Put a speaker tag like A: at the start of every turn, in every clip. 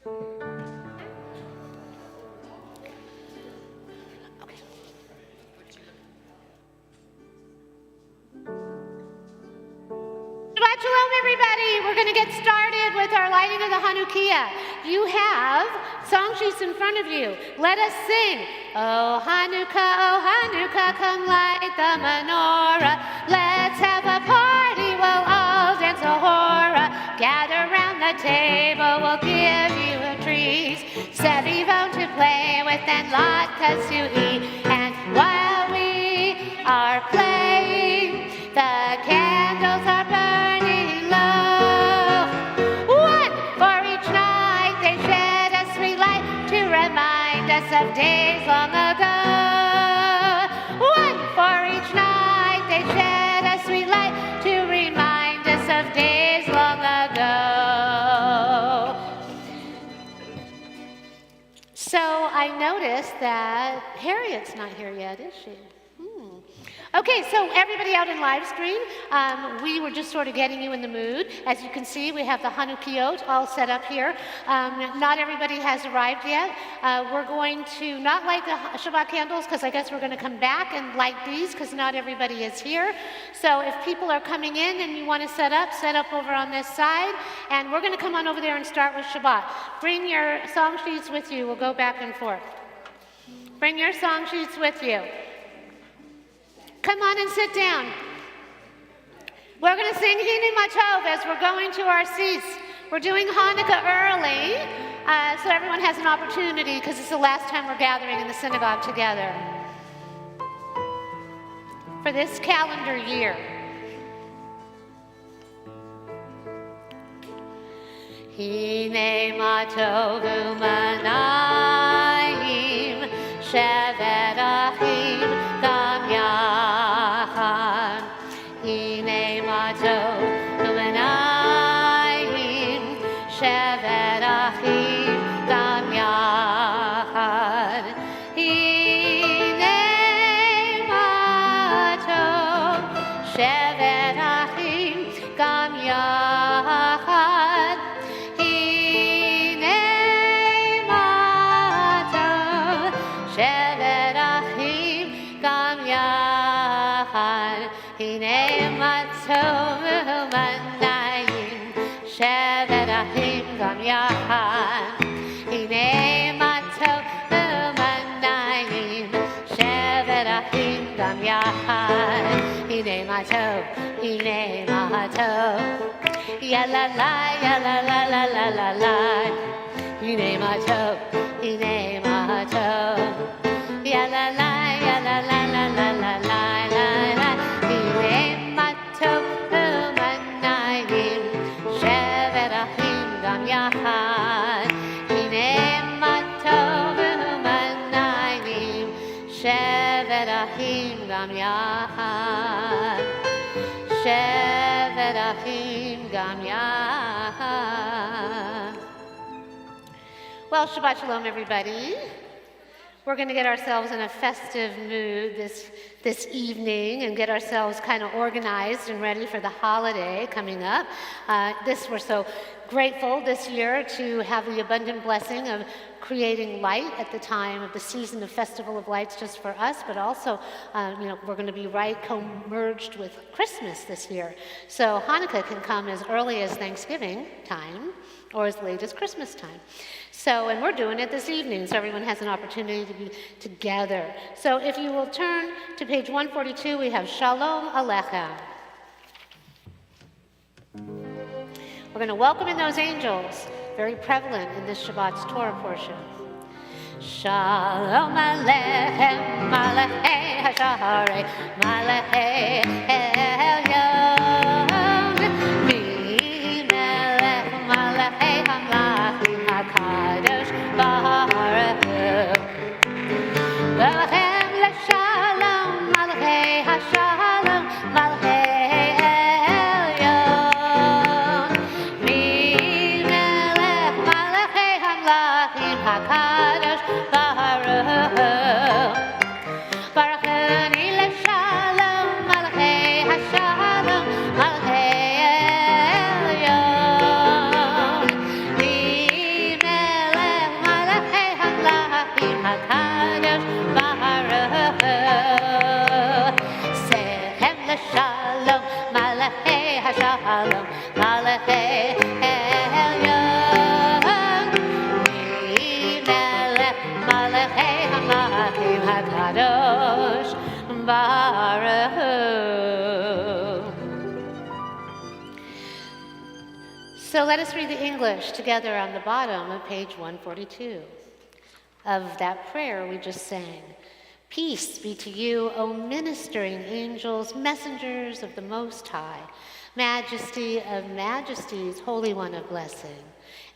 A: Shabbat Shalom, everybody. We're going to get started with our lighting of the Hanukkah. You have song sheets in front of you. Let us sing. Oh Hanukkah, come light the menorah. Let's have a party, we'll all dance a hora. Gather round the table, we'll give you a treat. Sevivon to play with and latkes to eat. And while we are playing, the candles are burning low. One for each night they shed a sweet light to remind us of days long ago. One for each night they shed a sweet light to remind us of days long ago. So I noticed that Harriet's not here yet, is she? Okay, so everybody out in live stream, we were just sort of getting you in the mood. As you can see, we have the Hanukkah all set up here. Not everybody has arrived yet. We're going to not light the Shabbat candles because I guess we're going to come back and light these because not everybody is here. So if people are coming in and you want to set up over on this side. And we're going to come on over there and start with Shabbat. Bring your song sheets with you. We'll go back and forth. Bring your song sheets with you. Come on and sit down. We're going to sing Hine Matov as we're going to our seats. We're doing Hanukkah early, so everyone has an opportunity because it's the last time we're gathering in the synagogue together for this calendar year. Hine Matov u'manayim shevet achim gam yachad. Hine matov u'manayim shevet achim gam yachad. Hine matov shevet achim gam yachad. Hine matov shevet achim gam yachad. Hine matov u'manayim shevet achim gam yachad. Hine matov u'manayim shevet achim gam yachad. Hine matov, ya la la, ya la la la la la la. Hine matov, ya la la, ya la la la la la la la la. Hine matov u'manayim shevet achim gam yachad. Hine matov u'manayim shevet achim gam yachad. Shevet achim gam yachad. Well, Shabbat Shalom, everybody. We're going to get ourselves in a festive mood this evening and get ourselves kind of organized and ready for the holiday coming up. We're so grateful this year to have the abundant blessing of creating light at the time of the season of Festival of Lights just for us, but also, we're going to be co-merged with Christmas this year. So Hanukkah can come as early as Thanksgiving time or as late as Christmas time. So, and we're doing it this evening, so everyone has an opportunity to be together. So if you will turn to page 142, we have Shalom Aleichem. We're going to welcome in those angels, very prevalent in this Shabbat's Torah portion. Shalom Aleichem, Malachei HaShaharei, Malachei Elyon, V'melech Malachei HaMlachim HaKadosh Baruch Hu. V'lachem leShalom, Malachei HaShalom, Malachei Elyon, V'melech Malachei HaMlachim HaKadosh Baruch Hu. Baruch Hu leShalom, Malachei HaShalom, Malachei Elyon, V'melech HaKadosh Baruch Hu. So let us read the English together on the bottom of page 142 of that prayer we just sang. Peace be to you, O ministering angels, messengers of the Most High, majesty of majesties, Holy One of blessing.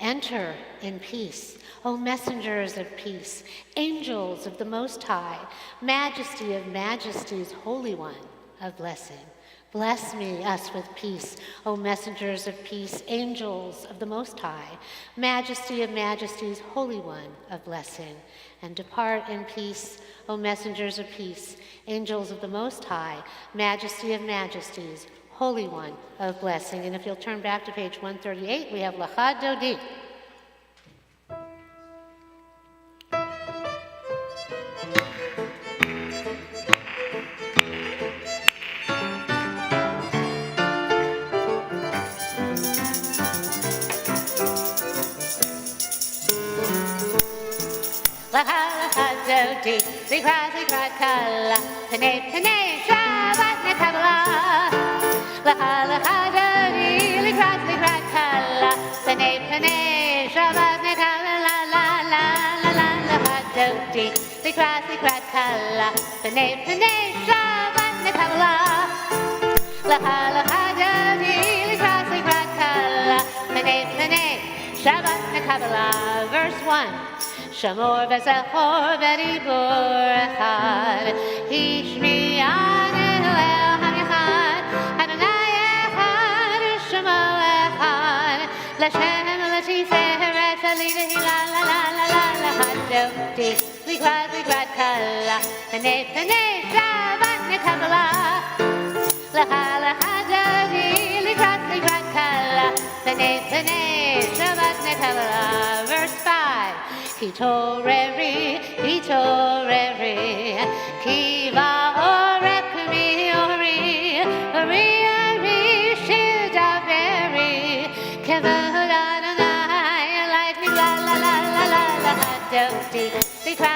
A: Enter in peace, O messengers of peace, angels of the Most High, majesty of majesties, Holy One of blessing. Bless me, us with peace, O messengers of peace, angels of the Most High, majesty of majesties, Holy One of blessing. And depart in peace, O messengers of peace, angels of the Most High, majesty of majesties, Holy One of blessing. And if you'll turn back to page 138, we have L'cha Dodi. Zikra kala, Penei Penei Shabbat Nekabla. L'cha Dodi, Zikra kala, Penei Penei Shabbat Nekabla. L'cha Dodi, Zikra kala, Penei Penei Shabbat Nekabla. L'cha Dodi, Zikra kala, Penei Penei Shabbat Nekabla. Verse 1. Shamor v'zechor v'dibur echad, Hishmiyanu el echad, Adonai echad, Shemo echad, L'Shem l'tiferet v'lidahi la la la la la la Hadoti, Zikra kala, Penei Penei Shabbat Nekabla. L'cha Dodi, Zikra kala, Penei Penei Shabbat Nekabla. Verse 5. Hitoreri, Ki va'orek mi'ori, Ori, Shidaveri, Kevod Adonai, lightning la la la la la la Hadoti, Zikra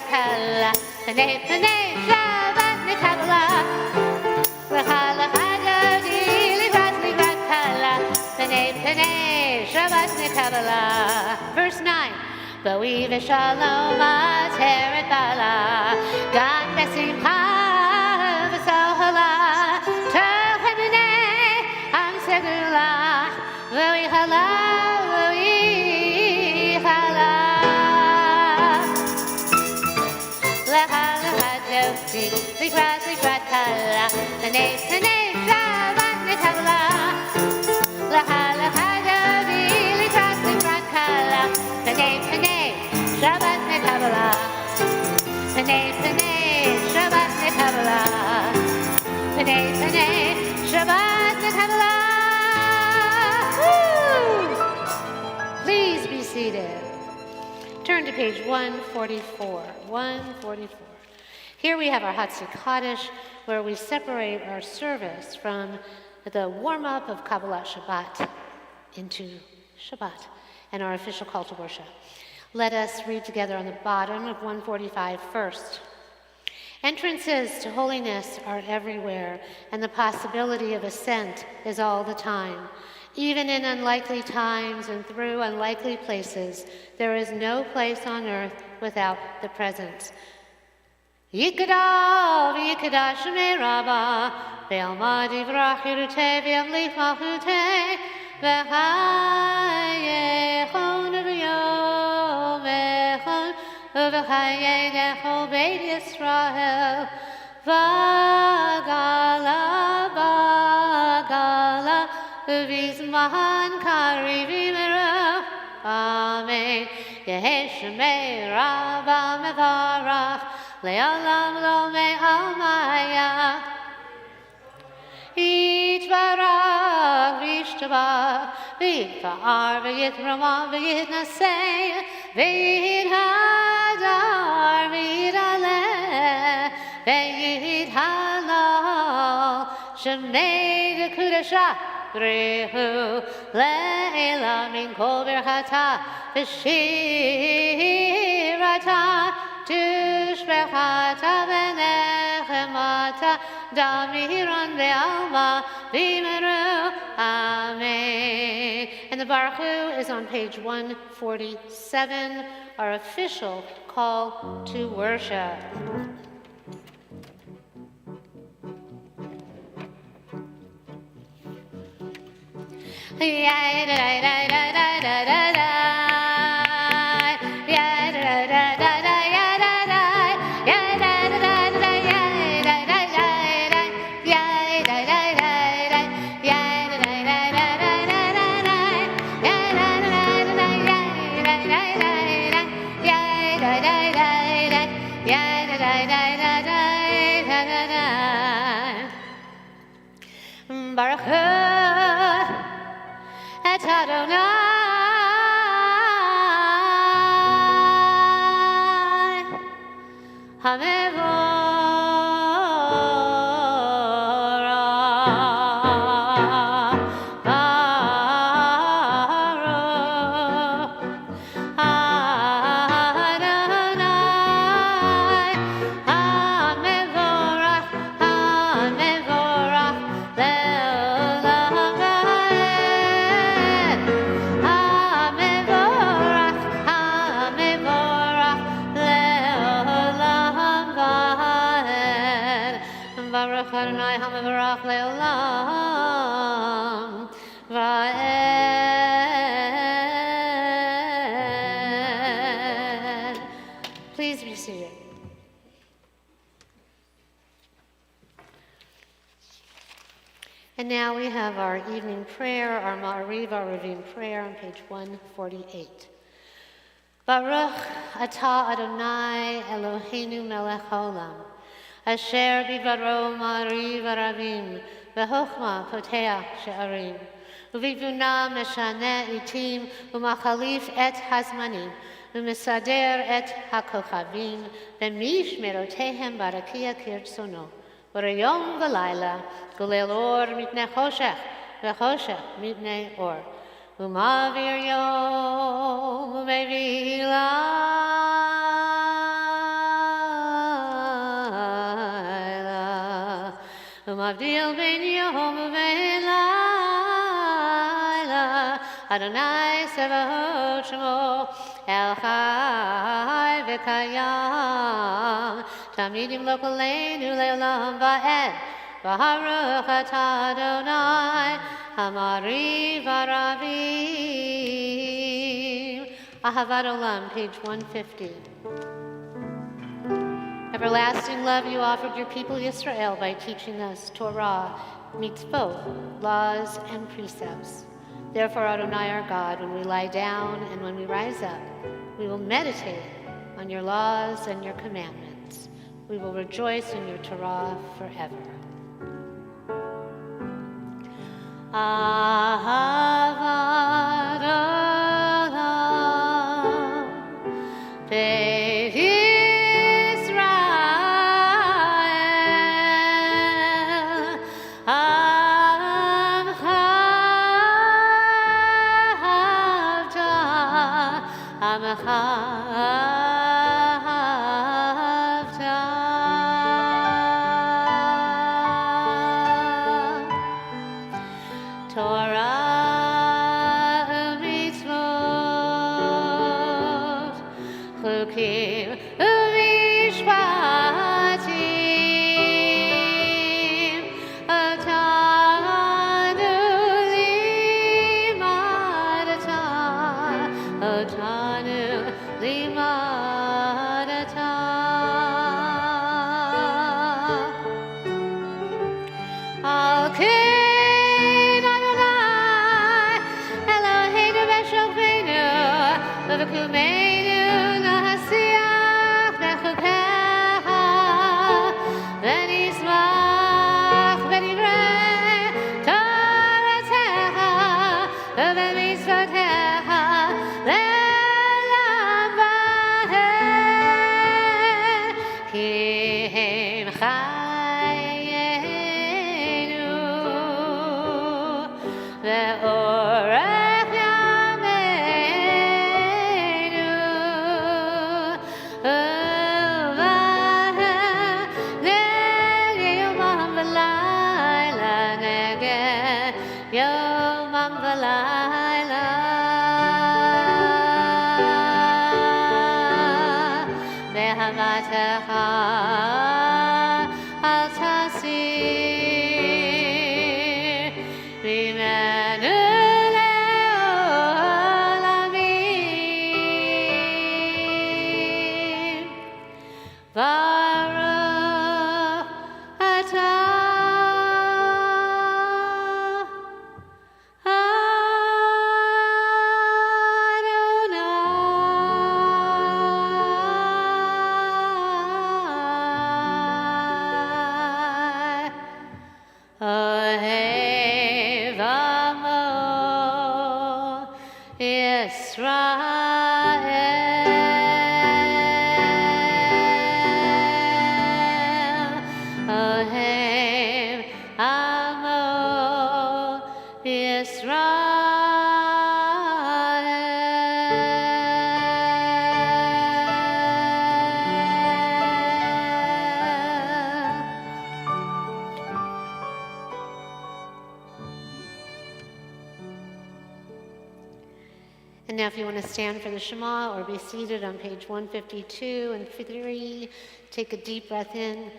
A: kala, Penei Penei Shabbat Nekabla. L'cha Dodi, Zikra kala, Penei Penei Shabbat Nekabla. Verse 9. Boi v'shalom ateret bala, Gad v'simcha v'sohala, Tochem b'nei am segula, V'oi chala. L'cha Dodi, Zikra kala, Penei Penei Shabbat Nekabla. L'cha Dodi, Zikra kala, Penei Penei Shabbat Nekabla. Penei Penei Shabbat Nekabla. Penei Penei Shabbat Nekabla. Please be seated. Turn to page 144. 144. Here we have our Hatzi Kaddish, where we separate our service from the warm-up of Kabbalat Shabbat into Shabbat and our official call to worship. Let us read together on the bottom of 145 first. Entrances to holiness are everywhere, and the possibility of ascent is all the time. Even in unlikely times and through unlikely places, there is no place on earth without the presence. Yikada v'yikada shemei Rabba, ve'alma divrach yirutei ve'amlif malchutei, v'chayechon v'yom echon, v'chayedecho beit Yisrael, v'gala v'zman kariv v'merach, Amen. Yehei shemei Rabba mevarach, Le'olam lo me'almaya. Yitbarach v'yishtabach, v'yitfa'ar v'yitramah v'yitnaseh, v'yithadar v'yithaleh, v'yithalal, shemei v'kudashah Rehu le'ela min kol birchata v'shirata Tushbechata v'nechemata damiron ve'alma v'meru. Amen. And the Baruch Hu is on page 147, our official call to worship. Baruch Hu et Adonai HaMevorach Baruch Adonai HaMevorach HaMevorach le'olam va'ed HaMevorach HaMevorach le'olam va'ed Baruch Adonai HaMevorach le'olam va'ed. Please be seated. And now we have our evening prayer, our Ma'ariv, our Ravim prayer on page 148. Baruch atah Adonai Eloheinu melech haolam, asher bivaro Ma'ariv aravim, v'chochma poteach she'arim, uvivuna meshane itim, umachalif et hazmanim, umesader et hakochavim, v'mishmerotehem barakia kirtzono. V'rayom v'layla, golel or mitnei choshech, v'choshech mitnei or. Umavir yom, umevir layla, umavdil ben yom u'ben layla. Adonai Sevaot Shemo, El Chai v'Kayam, Tamidim lo koleinu le'olam va'ed, Baruch atah Adonai HaMa'ariv aravim. Ahavat Olam, page 150. Everlasting love you offered your people Yisrael by teaching us Torah, mitzvot, laws, and precepts. Therefore, Adonai our God, when we lie down and when we rise up, we will meditate on your laws and your commandments. We will rejoice in your Torah forever. Ahavat Olam, Beit Yisrael, Amcha Avta, Amcha Torah mitzvot, chukim u'mishpatim, otanu limadata, otanu limadata. Al-Kin Adonai Eloheinu v'shokeinu v'v'kumeinu nahasiach v'chukecha v'nismach v'divrei Toratecha v'mitzvotecha le'olam va'ed ki hem chayenu ve'orech yameinu And now if you want to stand for the Shema or be seated on page 152 and 3, take a deep breath in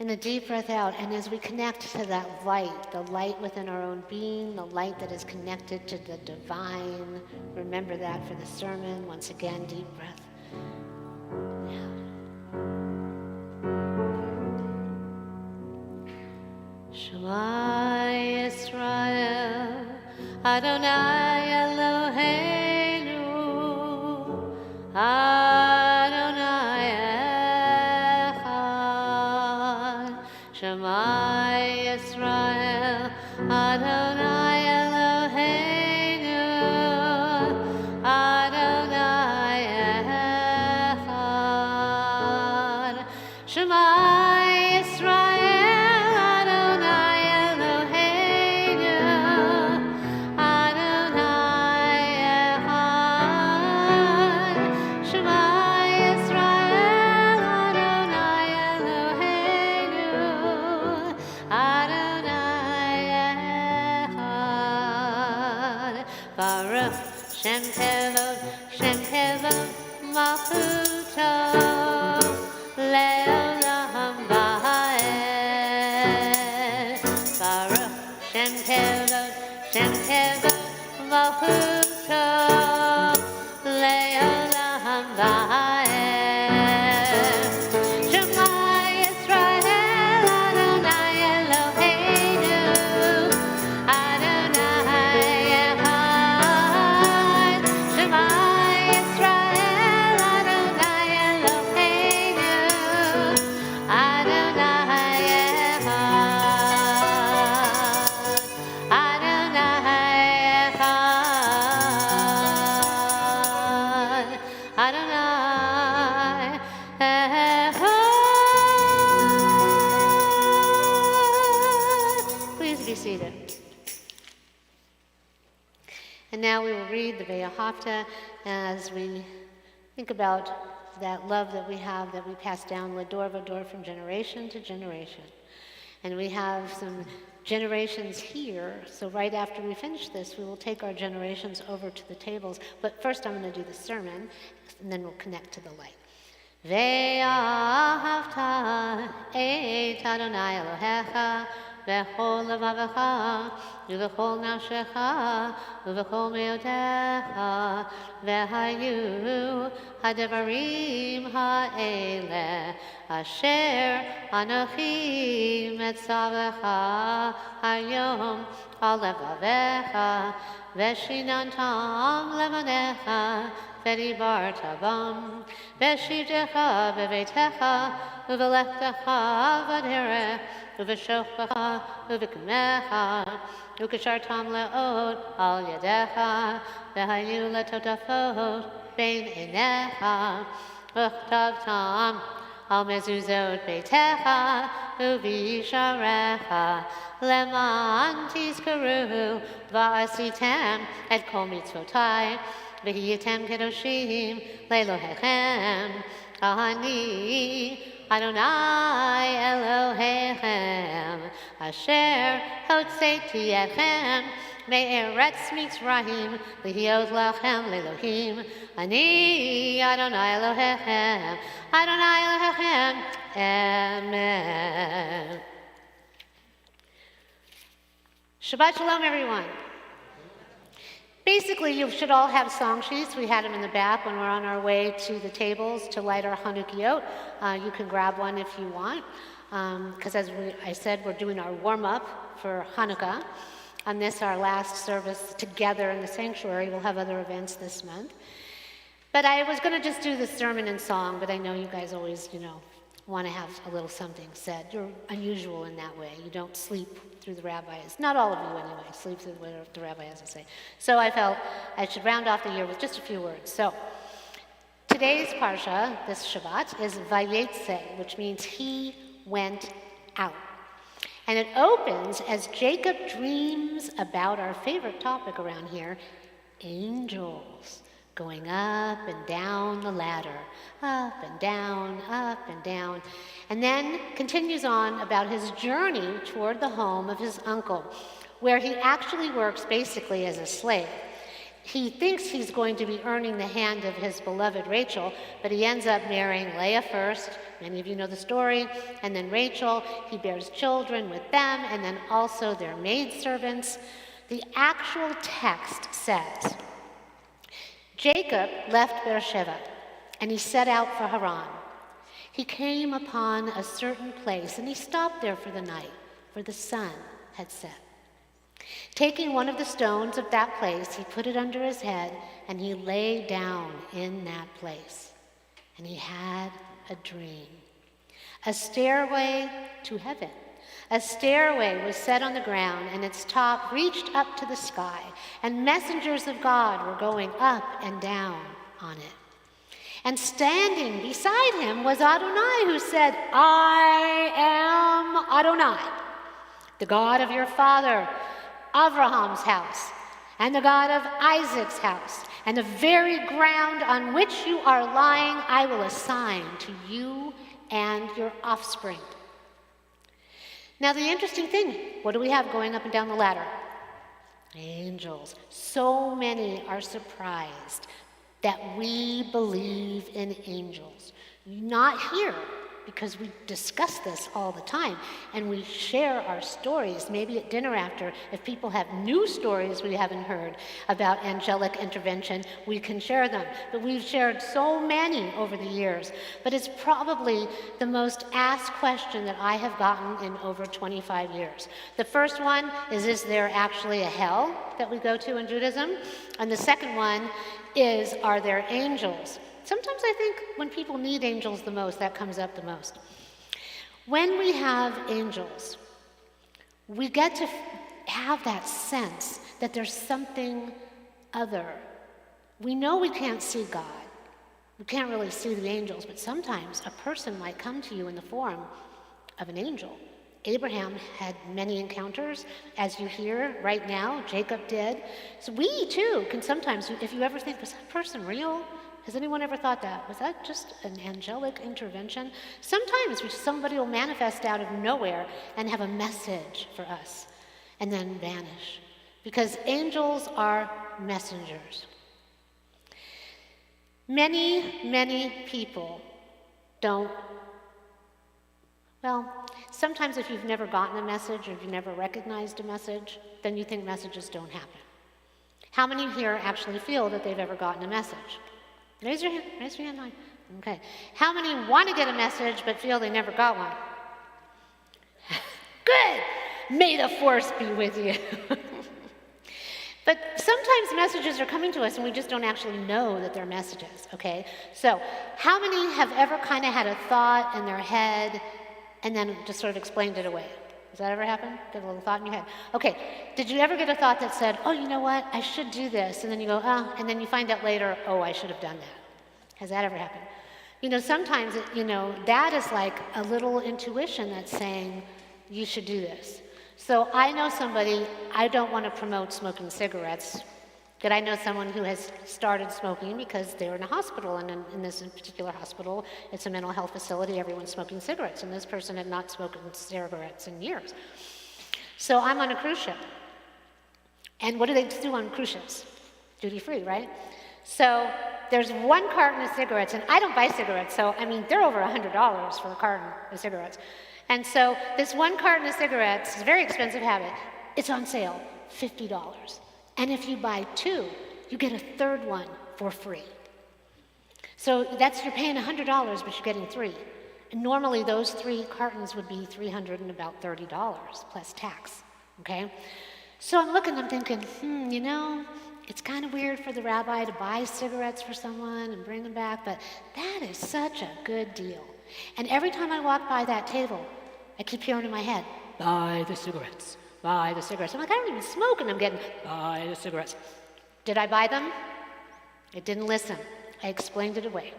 A: and a deep breath out. And as we connect to that light, the light within our own being, the light that is connected to the divine, remember that for the sermon. Once again, deep breath. Shema Yisrael, Adonai Eloheinu, Adonai Echad. Shema Yisrael, Adonai Eloheinu, Adonai Echad. Shema Shem Kevod Malchuto Le'olam Va'ed. Baruch Shem Kevod Malchuto Le'olam Va'ed. Shema Yisrael Adonai Eloheinu, Adonai Echad. Shema Yisrael Adonai Eloheinu, Adonai Echad. Adonai Echad. Adonai Echad. Please be seated. And now we will read the Vayeitze as we think about that love that we have, that we pass down lador vador from generation to generation. And we have some generations here, so right after we finish this, we will take our generations over to the tables. But first I'm going to do the sermon, and then we'll connect to the light. Ve'ahavta et Adonai Elohecha v'chol levavecha uv'chol nafshecha uv'chol meotecha v'hayu hadavarim ha'eleh asher anochi metzavecha hayom al levavecha v'shinantam levanecha v'dibarta bam v'shivtecha v'veitecha uv'lechtecha v'derech uv'shofecha uv'kamecha ukashartam le'od al yadecha v'hayu letotafot bein einecha v'chtavtam al mezuzot beitecha uv'yisharecha leman tizkaru v'asitem et kol mitzvotai v'hiyatem kedoshim le'elohechem ani Adonai Elohechem asher hotzeiti etchem me'eretz mitzrayim lihiot lachem le'elohim ani Adonai Elohechem Adonai Elohechem Amen. Shabbat Shalom, everyone. Basically, you should all have song sheets. We had them in the back when we're on our way to the tables to light our Hanukkah. You can grab one if you want, because as I said, we're doing our warm-up for Hanukkah. On this, our last service together in the sanctuary. We'll have other events this month. But I was going to just do the sermon and song, but I know you guys always, want to have a little something said. You're unusual in that way. You don't sleep through the rabbis. Not all of you anyway, sleep through what the rabbi has to say. So I felt I should round off the year with just a few words. So today's parsha, this Shabbat, is Vayeitze, which means he went out. And it opens as Jacob dreams about our favorite topic around here, angels. Going up and down the ladder, up and down, and then continues on about his journey toward the home of his uncle, where he actually works basically as a slave. He thinks he's going to be earning the hand of his beloved Rachel, but he ends up marrying Leah first. Many of you know the story. And then Rachel, he bears children with them, and then also their maidservants. The actual text says, Jacob left Beersheba, and he set out for Haran. He came upon a certain place, and he stopped there for the night, for the sun had set. Taking one of the stones of that place, he put it under his head, and he lay down in that place. And he had a dream. A stairway to heaven. A stairway was set on the ground, and its top reached up to the sky, and messengers of God were going up and down on it. And standing beside him was Adonai, who said, I am Adonai, the God of your father Abraham's house, and the God of Isaac's house, and the very ground on which you are lying I will assign to you and your offspring. Now the interesting thing, what do we have going up and down the ladder? Angels. So many are surprised that we believe in angels. Not here, because we discuss this all the time, and we share our stories, maybe at dinner after. If people have new stories we haven't heard about angelic intervention, we can share them. But we've shared so many over the years. But it's probably the most asked question that I have gotten in over 25 years. The first one is there actually a hell that we go to in Judaism? And the second one is, are there angels? Sometimes I think when people need angels the most, that comes up the most. When we have angels, we get to have that sense that there's something other. We know we can't see God. We can't really see the angels, but sometimes a person might come to you in the form of an angel. Abraham had many encounters, as you hear right now. Jacob did. So we too can sometimes, if you ever think, was that person real? Has anyone ever thought that? Was that just an angelic intervention? Sometimes somebody will manifest out of nowhere and have a message for us and then vanish. Because angels are messengers. Many people don't. Well, sometimes if you've never gotten a message or if you've never recognized a message, then you think messages don't happen. How many here actually feel that they've ever gotten a message? Raise your hand. Raise your hand. Okay. How many want to get a message but feel they never got one? Good. May the force be with you. But sometimes messages are coming to us and we just don't actually know that they're messages, okay? So how many have ever kind of had a thought in their head and then just sort of explained it away? Does that ever happen? Get a little thought in your head. Okay, did you ever get a thought that said, oh, you know what, I should do this, and then you go, oh, and then you find out later, oh, I should have done that. Has that ever happened? You know, sometimes, that is like a little intuition that's saying, you should do this. So I know somebody, I don't want to promote smoking cigarettes, but I know someone who has started smoking because they're in a hospital, and in this particular hospital, it's a mental health facility, everyone's smoking cigarettes, and this person had not smoked cigarettes in years. So I'm on a cruise ship, and what do they do on cruise ships? Duty free, right? So there's one carton of cigarettes, and I don't buy cigarettes, so I mean, they're over $100 for a carton of cigarettes. And so this one carton of cigarettes is a very expensive habit. It's on sale, $50. And if you buy two, you get a third one for free. So you're paying $100, but you're getting three. And normally those 3 cartons would be $330 plus tax, okay? So I'm looking, I'm thinking, it's kind of weird for the rabbi to buy cigarettes for someone and bring them back, but that is such a good deal. And every time I walk by that table, I keep hearing in my head, buy the cigarettes. Buy the cigarettes. I'm like, I don't even smoke, and I'm getting, buy the cigarettes. Did I buy them? It didn't listen. I explained it away.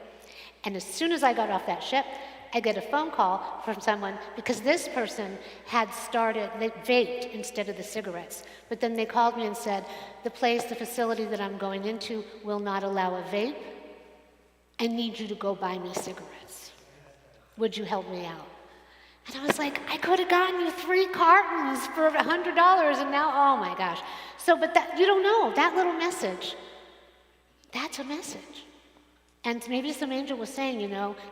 A: And as soon as I got off that ship, I get a phone call from someone because this person had started, they vaped instead of the cigarettes. But then they called me and said, the facility that I'm going into will not allow a vape. I need you to go buy me cigarettes. Would you help me out? And I was like, I could have gotten you 3 cartons for $100, and now, oh my gosh. So, but that, you don't know, that little message That's a message. And maybe some angel was saying,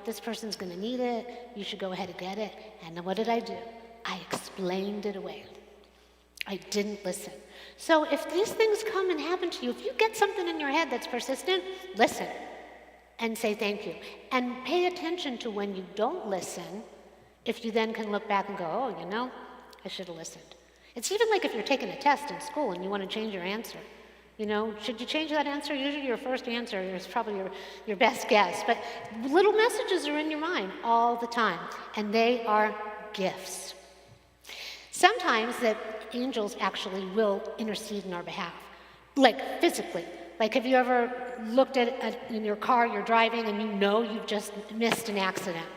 A: this person's going to need it. You should go ahead and get it. And what did I do? I explained it away. I didn't listen. So if these things come and happen to you, if you get something in your head that's persistent, listen and say thank you. And pay attention to when you don't listen, if you then can look back and go, oh, I should have listened. It's even like if you're taking a test in school and you want to change your answer. Should you change that answer? Usually your first answer is probably your best guess. But little messages are in your mind all the time, and they are gifts. Sometimes the angels actually will intercede in our behalf, like physically. Like, have you ever looked at in your car, you're driving, and you've just missed an accident?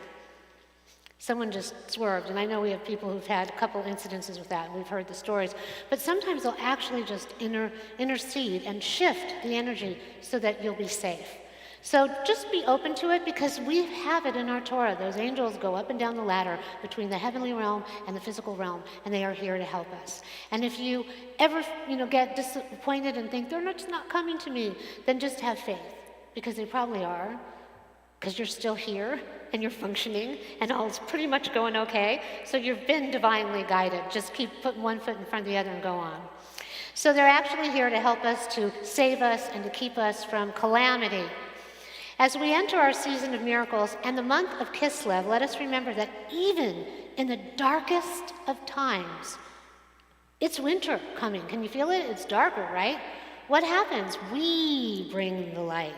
A: Someone just swerved, and I know we have people who've had a couple incidences with that, and we've heard the stories. But sometimes they'll actually just intercede and shift the energy so that you'll be safe. So just be open to it, because we have it in our Torah. Those angels go up and down the ladder between the heavenly realm and the physical realm, and they are here to help us. And if you ever, get disappointed and think, they're just not coming to me, then just have faith, because they probably are, because you're still here and you're functioning and all's pretty much going okay. So you've been divinely guided. Just keep putting one foot in front of the other and go on. So they're actually here to help us, to save us, and to keep us from calamity. As we enter our season of miracles and the month of Kislev, let us remember that even in the darkest of times, it's winter coming. Can you feel it? It's darker, right? What happens? We bring the light.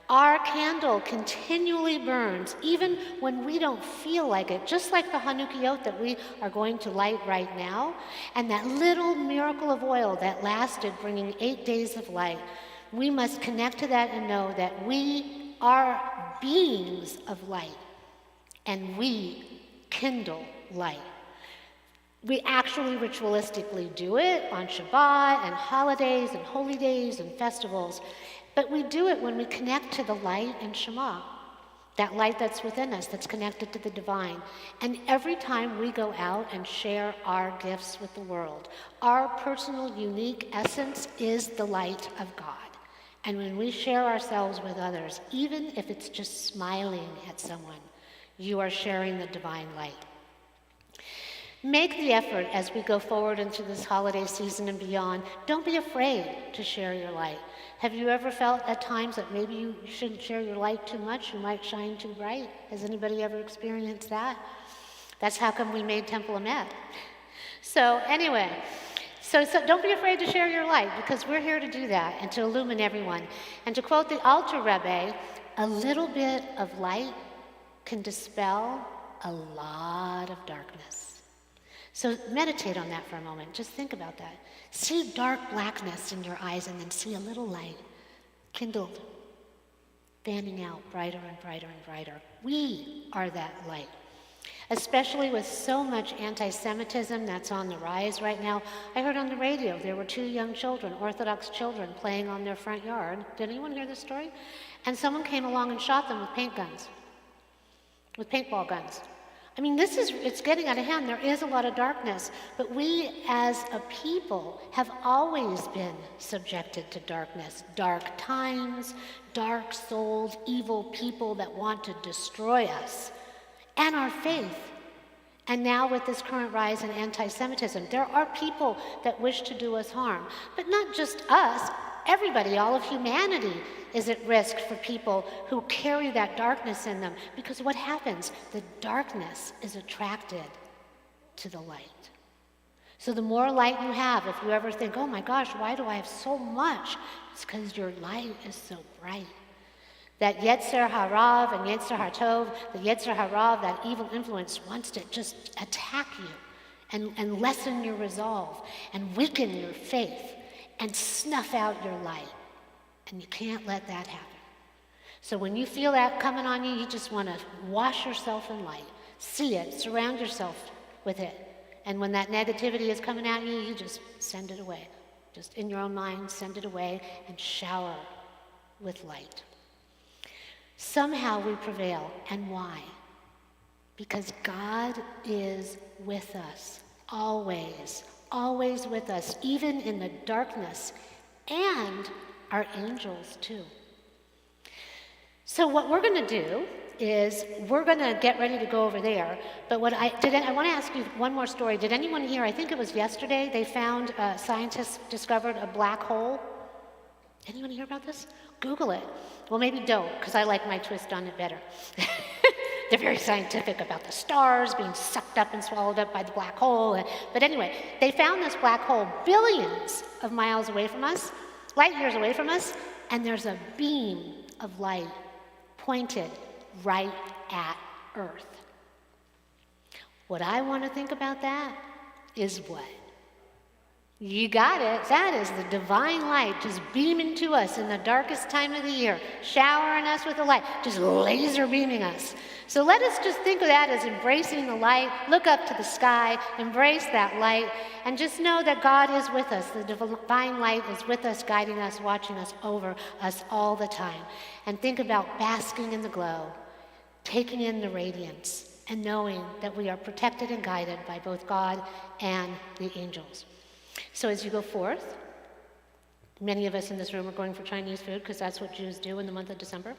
A: Our candle continually burns, even when we don't feel like it, just like the Hanukkah that we are going to light right now. And that little miracle of oil that lasted, bringing 8 days of light, we must connect to that and know that we are beings of light, and we kindle light. We actually ritualistically do it on Shabbat and holidays and holy days and festivals. But we do it when we connect to the light and Shema, that light that's within us, that's connected to the divine. And every time we go out and share our gifts with the world, our personal, unique essence is the light of God. And when we share ourselves with others, even if it's just smiling at someone, you are sharing the divine light. Make the effort as we go forward into this holiday season and beyond. Don't be afraid to share your light. Have you ever felt at times that maybe you shouldn't share your light too much? You might shine too bright. Has anybody ever experienced that? That's how come we made Temple Emet. So anyway, so don't be afraid to share your light, because we're here to do that and to illumine everyone. And to quote the Alter Rebbe, a little bit of light can dispel a lot of darkness. So meditate on that for a moment. Just think about that. See dark blackness in your eyes, and then see a little light kindled, fanning out brighter and brighter and brighter. We are that light. Especially with so much anti-Semitism that's on the rise right now. I heard on the radio there were 2 young children, Orthodox children, playing on their front yard. Did anyone hear this story? And someone came along and shot them with paint guns, with paintball guns. I mean, it's getting out of hand. There is a lot of darkness, but we as a people have always been subjected to darkness. Dark times, dark souls, evil people that want to destroy us and our faith. And now with this current rise in anti-Semitism, there are people that wish to do us harm. But not just us, everybody, all of humanity is at risk for people who carry that darkness in them. Because what happens? The darkness is attracted to the light. So the more light you have, if you ever think, oh my gosh, why do I have so much? It's because your light is so bright. That Yetzer Harav and Yetzer Hatov, the Yetzer Harav, that evil influence, wants to just attack you and lessen your resolve and weaken your faith and snuff out your light. And you can't let that happen. So when you feel that coming on you, you just want to wash yourself in light. See it, surround yourself with it. And when that negativity is coming at you, you just send it away. Just in your own mind, send it away and shower with light. Somehow we prevail. And why? Because God is with us, always, always with us, even in the darkness, and our angels too. So what we're going to do is we're going to get ready to go over there. But I want to ask you one more story. Did anyone hear, I think it was yesterday, they found, scientists discovered a black hole? Anyone hear about this? Google it. Well, maybe don't, because I like my twist on it better. They're very scientific about the stars being sucked up and swallowed up by the black hole. But anyway, they found this black hole billions of miles away from us, light years away from us, and there's a beam of light pointed right at Earth. What I want to think about that is what? You got it. That is the divine light just beaming to us in the darkest time of the year, showering us with the light, just laser beaming us. So let us just think of that as embracing the light. Look up to the sky, embrace that light, and just know that God is with us. The divine light is with us, guiding us, watching us, over us all the time. And think about basking in the glow, taking in the radiance, and knowing that we are protected and guided by both God and the angels. So as you go forth, many of us in this room are going for Chinese food because that's what Jews do in the month of December.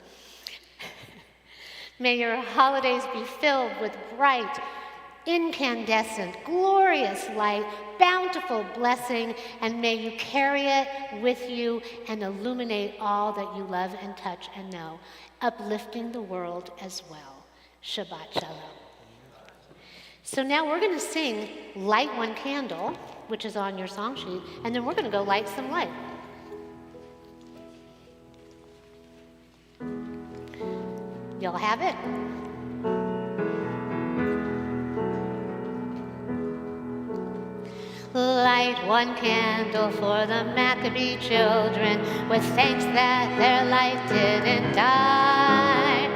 A: May your holidays be filled with bright, incandescent, glorious light, bountiful blessing, and may you carry it with you and illuminate all that you love and touch and know, uplifting the world as well. Shabbat Shalom. So now we're going to sing Light One Candle, which is on your song sheet, and then we're going to go light some light. You'll have it. Light one candle for the Maccabee children, with thanks that their light didn't die.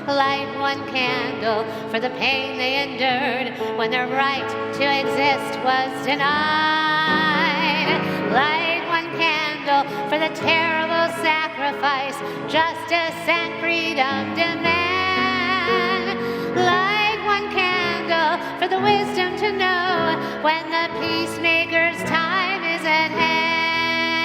A: Light one candle for the pain they endured when their right to exist was denied. Light one candle for the terrible sacrifice justice and freedom demand. Light one candle for the wisdom to know when the peacemaker's time is at hand.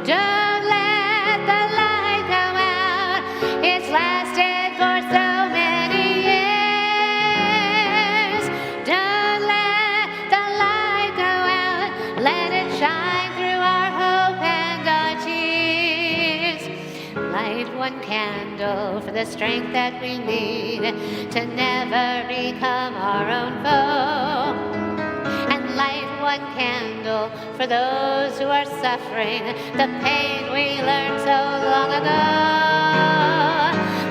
A: Don't let the light go out. It's lasted for so many years. Don't let the light go out. Let it shine through our hope and our tears. Light one candle for the strength that we need to never become our own foe. And light one candle for those who are suffering the pain we learned so long ago.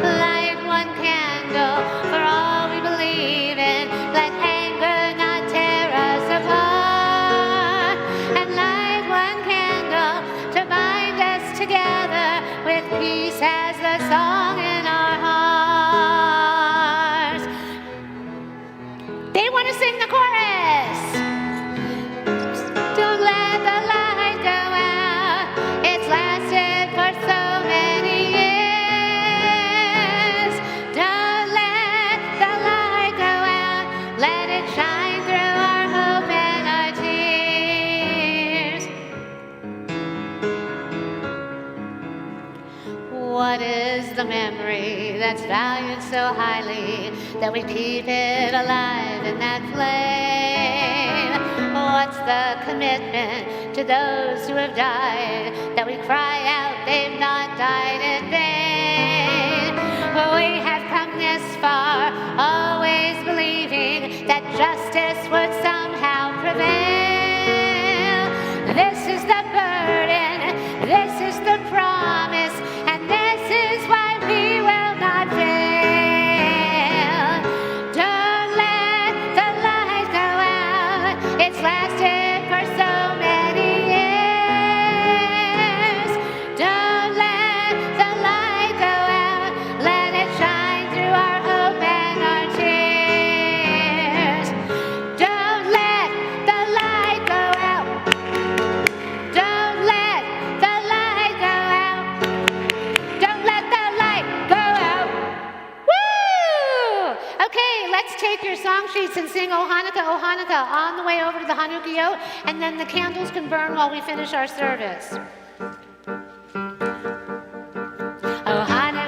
A: Light one candle for all we believe in. Let anger not tear us apart. And light one candle to bind us together with peace as the song in our hearts. They want to sing the chorus. Don't let the light go out. It's lasted for so many years. Don't let the light go out. Let it shine through our hope and our tears. What is the memory that's valued so highly that we keep it alive in that flame? What's the commitment to those who have died that we cry out they've not died in vain? We have come this far, always believing that justice would somehow prevail. This is the burden, this is the promise, and this is why we will not fail. Don't let the light go out. It's lasted for so many years. Don't let the light go out. Let it shine through our hope and our tears. Don't let the light go out. Don't let the light go out. Don't let the light go out. Woo! Okay, let's take your song sheets and sing O Hanukkah, on the way over to the Hanukkah, and then the candles can burn while we finish our service. O Hanukkah.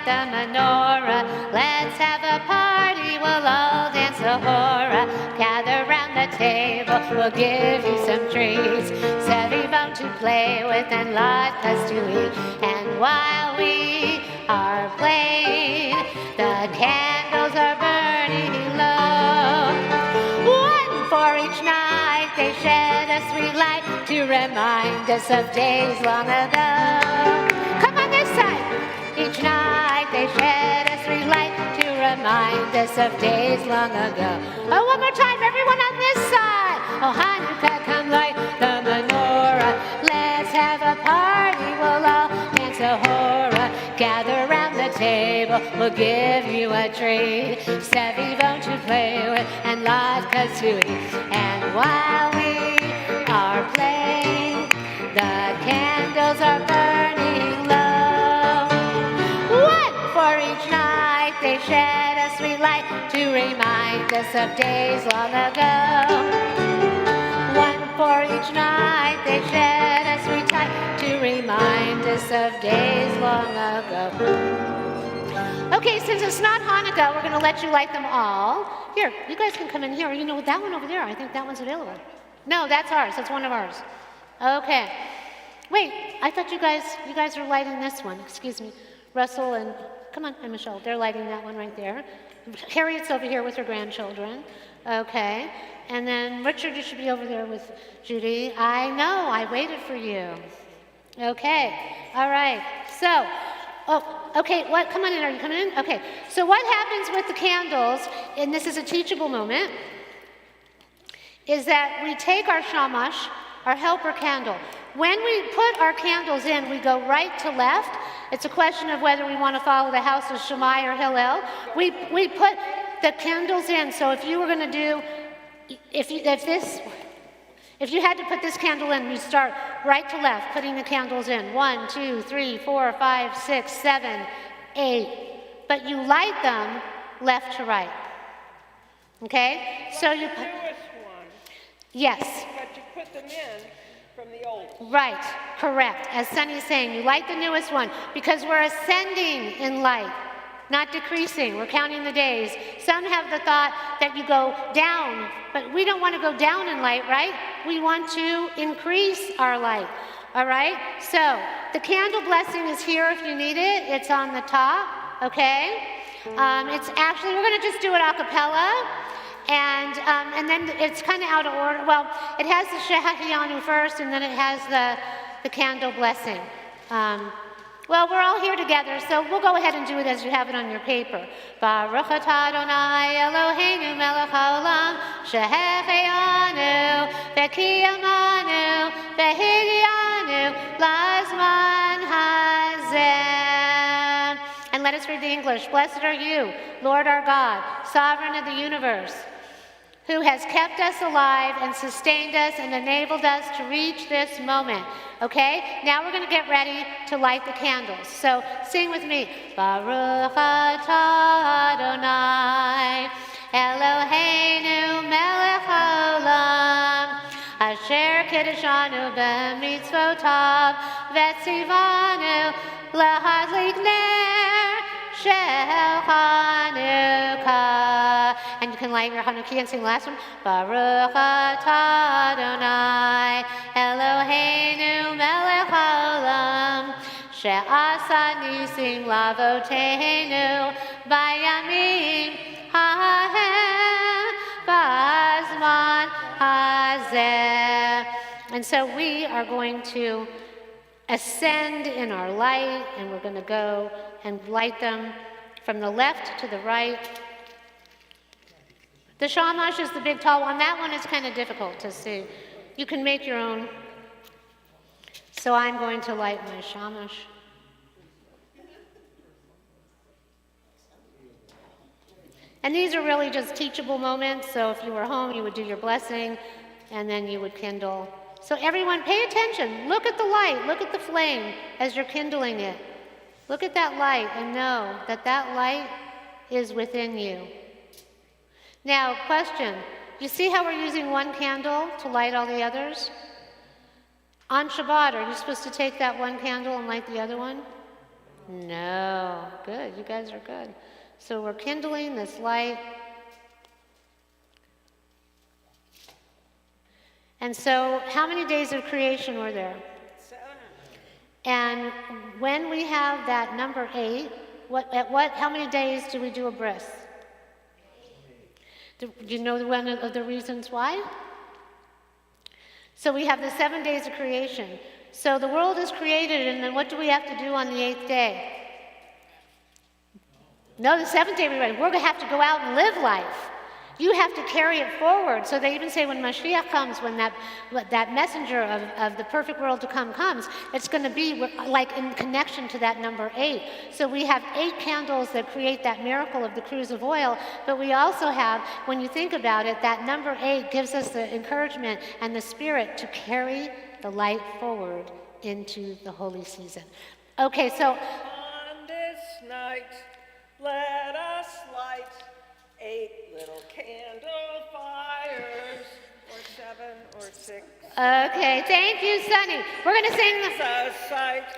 A: the menorah. Let's have a party, we'll all dance the hora. Gather round the table, we'll give you some treats. Sevivon to play with and latkes to eat. And while we are playing, the candles are burning low. One for each night, they shed a sweet light to remind us of days long ago. Come on this side. Each night they shed a sweet light to remind us of days long ago. Oh, one more time, everyone on this side. Oh, Hanukkah, come light the menorah. Let's have a party, we'll all dance a hora. Gather round the table, we'll give you a treat. Sevivon to play with and latkes to eat. And while we are playing, the candles are burning low. One for each night, they shed a sweet light to remind us of days long ago. One for each night, they shed a sweet light to remind us of days long ago. Okay, since it's not Hanukkah, we're going to let you light them all. Here, you guys can come in here. You know, that one over there, I think that one's available. No, that's ours. That's one of ours. Okay. Wait, I thought you guys are lighting this one. Excuse me. Russell and, come on, and Michelle, they're lighting that one right there. Harriet's over here with her grandchildren. Okay. And then Richard, you should be over there with Judy. I know, I waited for you. Okay. All right. So, oh, okay, what? Come on in. Are you coming in? Okay. So what happens with the candles, and this is a teachable moment, is that we take our shamash, our helper candle. When we put our candles in, we go right to left. It's a question of whether we want to follow the house of Shammai or Hillel. We put the candles in. So if you were going to do, if you had to put this candle in, you start right to left, putting the candles in. 1, 2, 3, 4, 5, 6, 7, 8. But you light them left to right. Okay? So you put. Yes.
B: But you put them in from the old.
A: Right, correct. As Sunny's saying, you light the newest one because we're ascending in light, not decreasing. We're counting the days. Some have the thought that you go down, but we don't want to go down in light, right? We want to increase our light, all right? So the candle blessing is here if you need it. It's on the top, okay? It's actually, we're going to just do it a cappella. And then it's kind of out of order. Well, it has the Shehachianu first, and then it has the candle blessing. Well, we're all here together, so we'll go ahead and do it as you have it on your paper. Baruch atah Adonai Eloheinu melech haolam, shehechianu v'kiyamanu v'higianu lazman hazeh. And let us read the English. Blessed are you, Lord our God, sovereign of the universe, who has kept us alive and sustained us and enabled us to reach this moment. Okay? Now we're going to get ready to light the candles. So sing with me. Baruch atah Adonai Eloheinu melech haolam, asher kiddushanu b'mitzvotav v'tzivanu lahadlik ner shel Hanukkah. And you can light your Hanukkah and sing the last one. Baruch atah Adonai Eloheinu melech haolam, she'asa nisim lavoteinu bayamim hahem b'azman hazeh. And so we are going to ascend in our light, and we're going to go and light them from the left to the right. The shamash is the big tall one. That one is kind of difficult to see. You can make your own. So I'm going to light my shamash. And these are really just teachable moments. So if you were home, you would do your blessing, and then you would kindle. So everyone, pay attention. Look at the light. Look at the flame as you're kindling it. Look at that light and know that that light is within you. Now, question. You see how we're using one candle to light all the others? On Shabbat, are you supposed to take that one candle and light the other one? No. Good. You guys are good. So we're kindling this light. And so how many days of creation were there?
B: 7.
A: And when we have that number 8, how many days do we do a bris? Do you know one of the reasons why? So we have the 7 days of creation. So the world is created, and then what do we have to do on the 8th day? No, the 7th day we're going to have to go out and live life. You have to carry it forward. So they even say when Mashiach comes, when that messenger of the perfect world to come comes, it's going to be like in connection to that number 8. So we have 8 candles that create that miracle of the cruse of oil, but we also have, when you think about it, that number 8 gives us the encouragement and the spirit to carry the light forward into the holy season. Okay, so
B: On this night, let us light 8 little candle fires, or 7 or 6.
A: okay, thank you, Sonny. We're going to sing.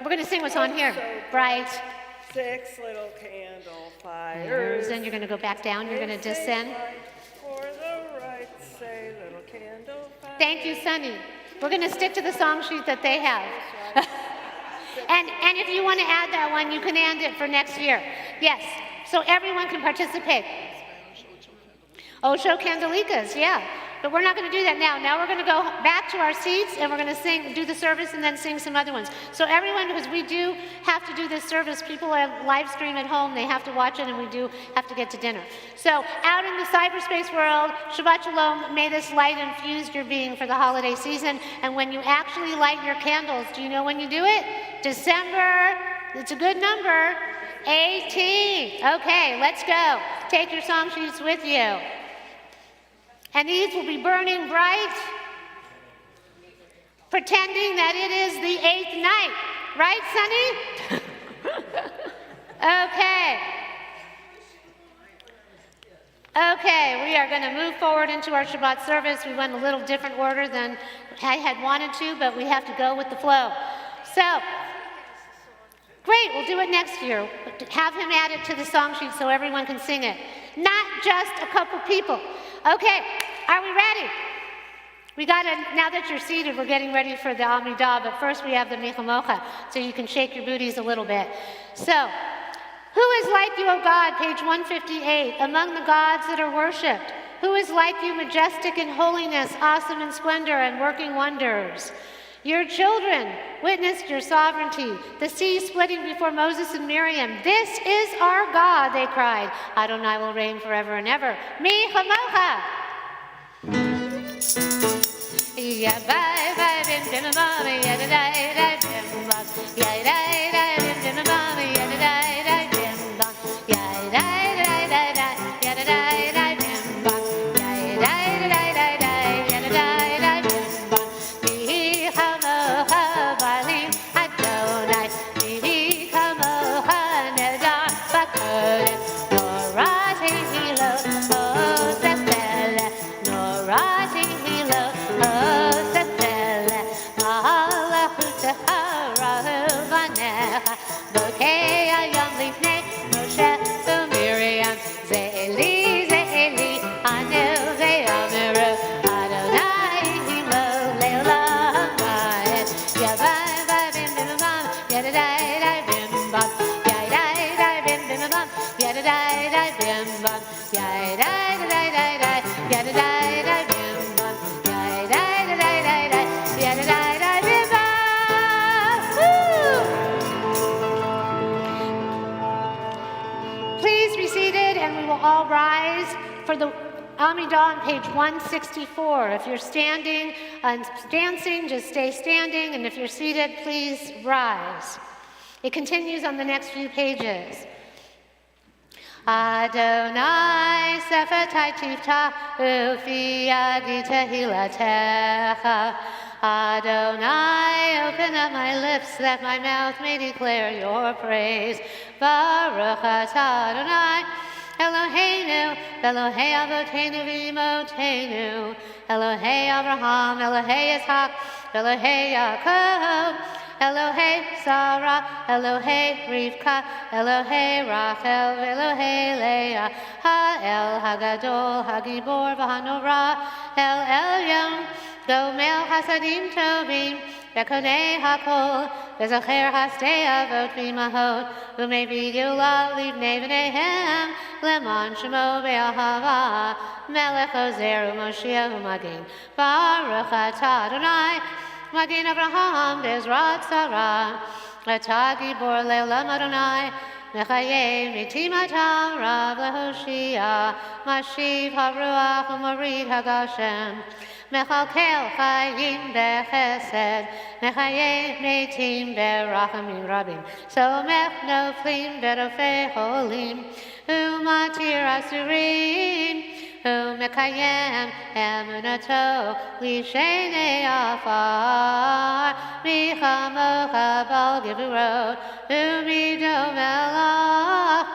A: We're going to sing what's on here. Bright.
B: 6 little candle fires.
A: Then you're going to go back down. You're going to descend.
B: For the right, say little candle fires.
A: Thank you, Sonny. We're going to stick to the song sheet that they have. and if you want to add that one, you can add it for next year. Yes. So everyone can participate. Osho Candelikas, yeah. But we're not going to do that now. Now we're going to go back to our seats, and we're going to do the service and then sing some other ones. So everyone, because we do have to do this service, people live stream at home, they have to watch it, and we do have to get to dinner. So out in the cyberspace world, Shabbat Shalom, may this light infuse your being for the holiday season. And when you actually light your candles, do you know when you do it? December, it's a good number, 18. Okay, let's go. Take your song sheets with you. And these will be burning bright, pretending that it is the 8th night. Right, Sonny? Okay, we are going to move forward into our Shabbat service. We went a little different order than I had wanted to, but we have to go with the flow. So, great, we'll do it next year. Have him add it to the song sheet so everyone can sing it. Not just a couple people. Okay, are we ready? Now that you're seated, we're getting ready for the Amidah, but first we have the Michamocha, so you can shake your booties a little bit. So, who is like you, O God, page 158, among the gods that are worshipped? Who is like you, majestic in holiness, awesome in splendor, and working wonders? Your children witnessed your sovereignty, the sea splitting before Moses and Miriam. This is our God, they cried. Adonai will reign forever and ever. Mi chamocha. All rise for the Amidah on page 164. If you're standing and dancing, just stay standing, and if you're seated, please rise. It continues on the next few pages. Adonai sefetai tifta ufi adi tehilatecha. Adonai, open up my lips that my mouth may declare your praise. Baruch atah Adonai Eloheinu, Elohei Avotenu v'Imotenu, Elohei Abraham, Elohei Yitzhak, Elohei Yaakov, Elohei Sarah, Elohei Rivka, Elohei Rachel, Elohei Leah, Ha'el Hagadol, Hagibor, V'Hanora, El Elyon, Gomel Hasadim Tovim, Bekonei Hakol, Bezocher Hastei Avot V'Imahot, U'Mevi Geulah Livnei V'neihem, Leman Shemo Be'ahava, Melech Ozer U'Moshiach U'Magin, Baruch Atah Adonai, Magin Avraham Bezrat Sarah, Atah Gibor Le'olam Adonai, Mechayeh Mitim Atah Rav Lehoshia, Mashiv HaRuach U'Morid HaGashem, Mechalkel Chayim Bechesed, Mechayeh Mitim Berachamim Rabim, Somech Noflim Berofei Cholim, U'Matir Asurim, Umekayem emunato lishenei afar michamocha bal gevurot umido melach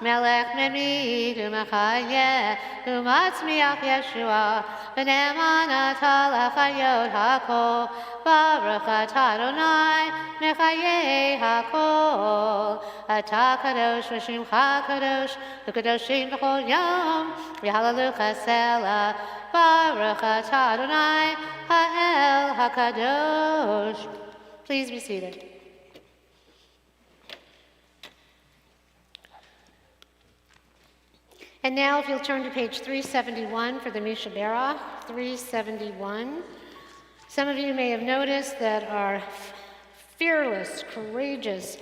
A: melech memid umechayeh umatzmiach Yeshua v'ne'eman atah lechayot hakol baruch atah Adonai mechayeh hakol atah kadosh v'shimcha kadosh v'kadoshim b'chol yom v'halalucha selah baruch atah Adonai ha'el hakadosh. Please be seated. And now if you'll turn to page 371 for the Misha Berach, 371. Some of you may have noticed that our fearless, courageous,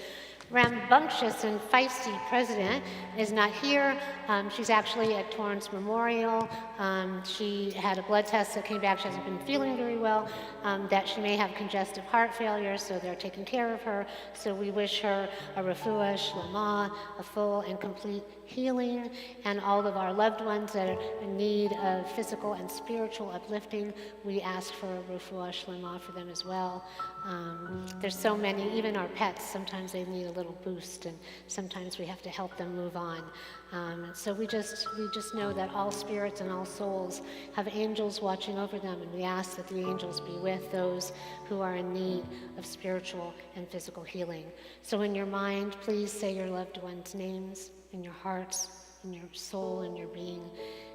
A: rambunctious, and feisty president is not here. She's actually at Torrance Memorial. She had a blood test that came back. She hasn't been feeling very well, that she may have congestive heart failure, so they're taking care of her. So we wish her a refuah shlema, a full and complete healing, and all of our loved ones that are in need of physical and spiritual uplifting, we ask for a refuah shlema for them as well. There's so many, even our pets, sometimes they need a little boost, and sometimes we have to help them move on. So we just know that all spirits and all souls have angels watching over them, and we ask that the angels be with those who are in need of spiritual and physical healing. So in your mind, please say your loved ones' names, in your hearts, in your soul, in your being,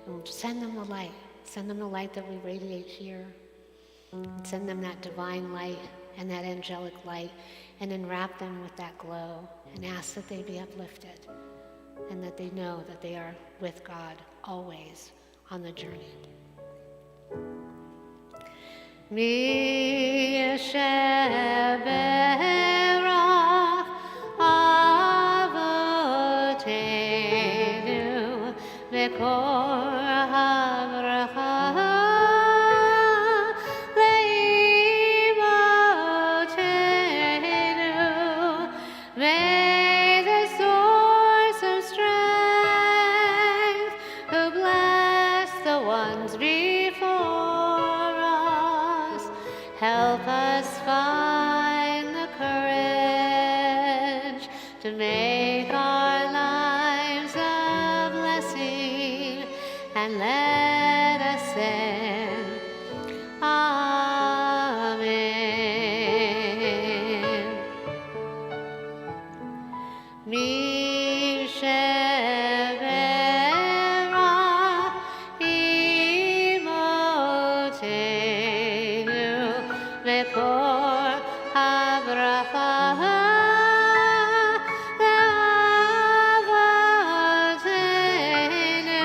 A: and send them the light. Send them the light that we radiate here. And send them that divine light and that angelic light, and enwrap them with that glow, and ask that they be uplifted, and that they know that they are with God always on the journey. Mi Yeshev Berach Avotenu Mekor HaBracha Leimotenu. May the source of strength who bless the ones before us help us find the courage to make our lives a blessing, and let us say Amen. Mi Sheberach Imotenu Mekor HaBracha Le'avotenu.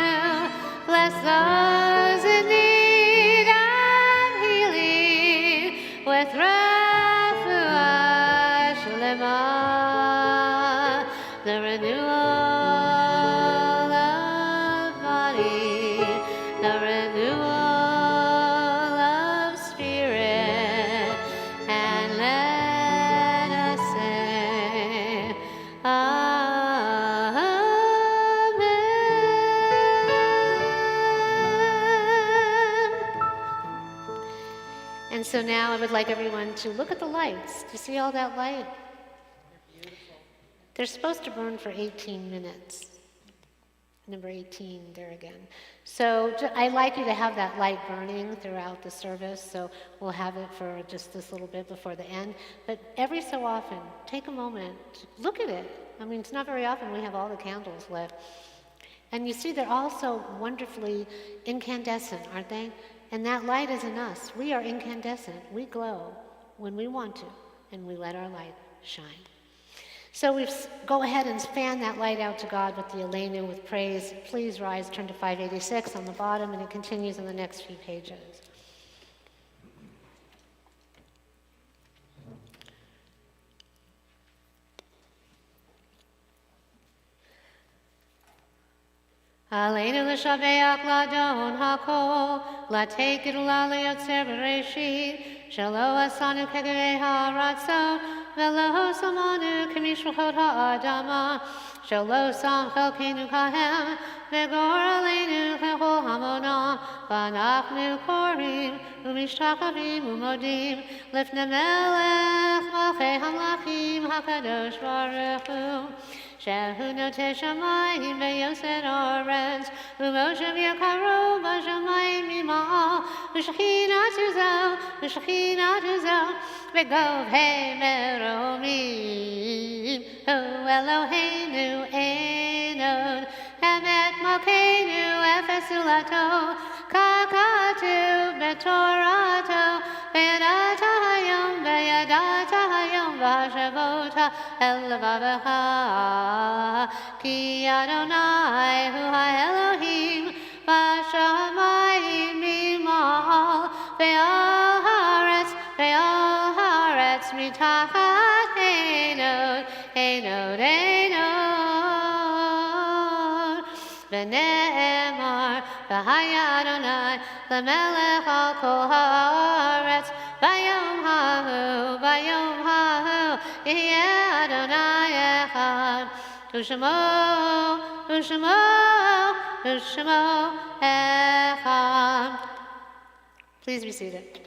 A: Bless those in need of healing with refuah shlema, the renewal of body, the renewal of spirit, and let us say Amen. And so now I would like everyone to look at the lights. Do you see all that light? They're supposed to burn for 18 minutes. number 18 there again. So I'd like you to have that light burning throughout the service, so we'll have it for just this little bit before the end. But every so often, take a moment, look at it. I mean, it's not very often we have all the candles lit. And you see they're all so wonderfully incandescent, aren't they? And that light is in us. We are incandescent. We glow when we want to, and we let our light shine. So we go ahead and fan that light out to God with the Aleinu, with praise. Please rise, turn to 586 on the bottom, and it continues on the next few pages. Aleinu l'shabeach ladon hakol, latekid u'laliyotzer b'reshit, shelo asanu kegevei ha'aratzot, velo samanu k'mishluchot ha'adama, shelo sam chelkeinu kahem, v'gor aleinu kechol hamonam, v'anachnu korim, u'mishtachavim u'modim, lifnei melech malchei hamlachim hakadosh baruch hu. Shehu notei shamayim ve'yosed orez, u'moshe v'yakaro b'shamayim mima'al, u'shechinatu zeh, v'gov hei meromim, hu Eloheinu enod, Emet malkeinu efes ulato, kakatu b'torato, ve'yadata hayom v'hashavota el levavecha, ki Adonai hu ha'Elohim v'shamayim mima'al, ve'al haaretz mitachat enod, v'ne'emar v'haya Adonai l'melech al kol haaretz, v'yom hahu yeh Adonai echad, u'shemo echad. Please be seated.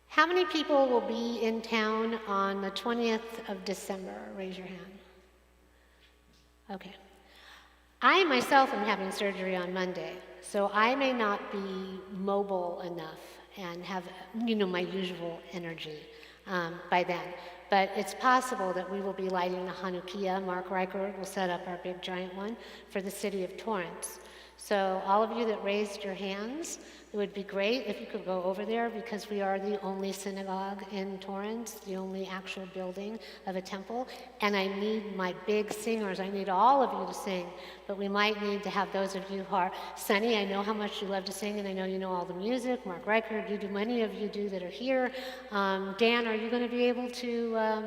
A: How many people will be in town on the 20th of December? Raise your hand. Okay. I myself am having surgery on Monday, so I may not be mobile enough and have, my usual energy by then. But it's possible that we will be lighting the Hanukkah. Mark Reichert will set up our big giant one for the city of Torrance. So all of you that raised your hands, it would be great if you could go over there, because we are the only synagogue in Torrance, the only actual building of a temple. And I need my big singers. I need all of you to sing. But we might need to have those of you who are, Sunny, I know how much you love to sing, and I know you know all the music. Mark Reichert, many of you do that are here. Dan, are you going to be able to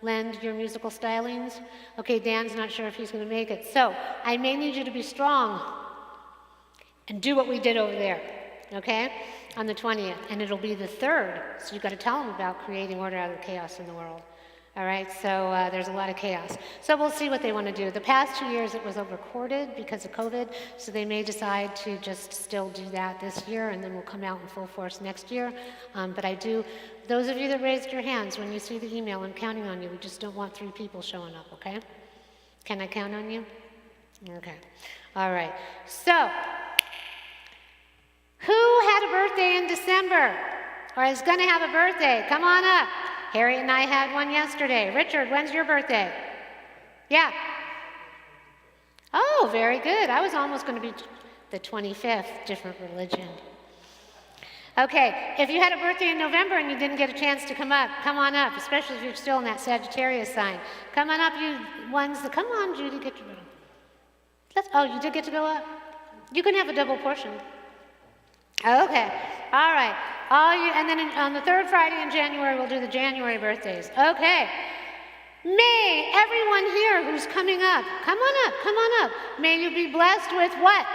A: lend your musical stylings? Okay, Dan's not sure if he's going to make it. So I may need you to be strong and do what we did over there, okay, on the 20th. And it'll be the 3rd, so you've got to tell them about creating order out of the chaos in the world. All right, so there's a lot of chaos. So we'll see what they want to do. The past 2 years it was recorded because of COVID, so they may decide to just still do that this year, and then we'll come out in full force next year. But those of you that raised your hands, when you see the email, I'm counting on you. We just don't want 3 people showing up, okay? Can I count on you? Okay. All right. So, who had a birthday in December or is going to have a birthday? Come on up. Harriet and I had one yesterday. Richard, when's your birthday? Yeah. Oh, very good. I was almost going to be the 25th, different religion. Okay, if you had a birthday in November and you didn't get a chance to come up, come on up, especially if you're still in that Sagittarius sign. Come on up, you ones that, come on, Judy, get your, oh, you did get to go up? You can have a double portion. Okay, all right. And then on the 3rd Friday in January, we'll do the January birthdays. Okay. May everyone here who's coming up, come on up. May you be blessed with what?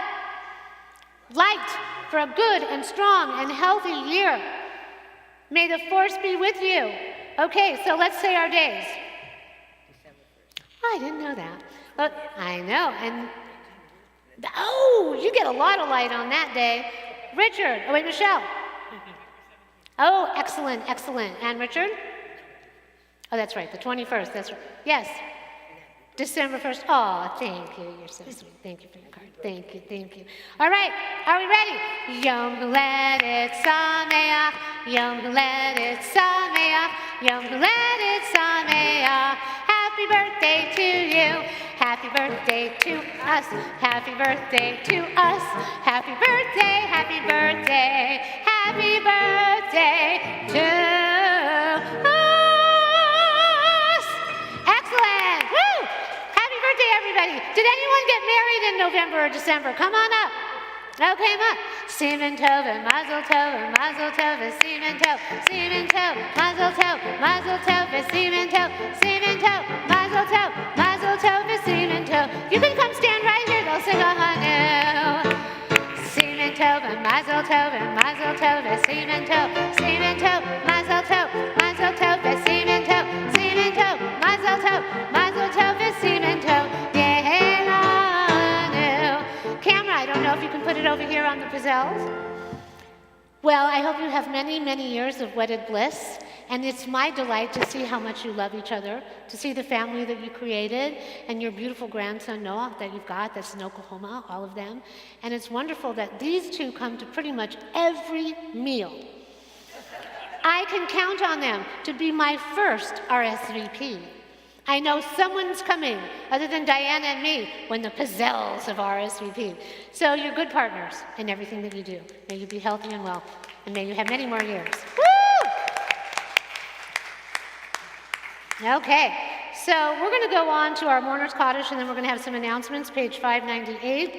A: Light for a good and strong and healthy year. May the force be with you. Okay, so let's say our days. Oh, I didn't know that. Look, I know. And you get a lot of light on that day. Richard, Michelle. Oh, excellent, excellent. And Richard? Oh, that's right, the 21st, that's right. Yes. December 1st. Oh, thank you. You're so sweet. Thank you for your card. Thank you, thank you. All right, are we ready? Yom Haledet Sameach, Yom Haledet Sameach, Yom Haledet Sameach. Happy birthday to you. Happy birthday to us. Happy birthday to us. Happy birthday, happy birthday, happy birthday to us. Excellent. Woo! Happy birthday, everybody. Did anyone get married in November or December? Come on up. Okay, come on. Siman Tov and Mazel Tov and Mazel Tov and Siman Tov. Siman Tov, Mazel Tov, Mazel Tov and Siman Tov. Siman Tov, Mazel Tov, Mazel Tov and Siman Tov. You can come stand right here. They'll sing a Hanu. Siman Tov and Mazel Tov and Mazel Tov and Siman Tov. Siman Tov, Mazel Tov, Mazel Tov and Siman Tov. Siman Tov, Mazel Tov, Mazel Tov and Siman Tov. Camera, I don't know if you can put it over here on the pizzelles. Well, I hope you have many, many years of wedded bliss, and it's my delight to see how much you love each other, to see the family that you created, and your beautiful grandson, Noah, that you've got, that's in Oklahoma, all of them. And it's wonderful that these two come to pretty much every meal. I can count on them to be my first RSVP. I know someone's coming, other than Diana and me, when the pizzelles have RSVP. So you're good partners in everything that you do. May you be healthy and well, and may you have many more years. Woo! Okay, so we're going to go on to our mourner's cottage, and then we're going to have some announcements, page 598.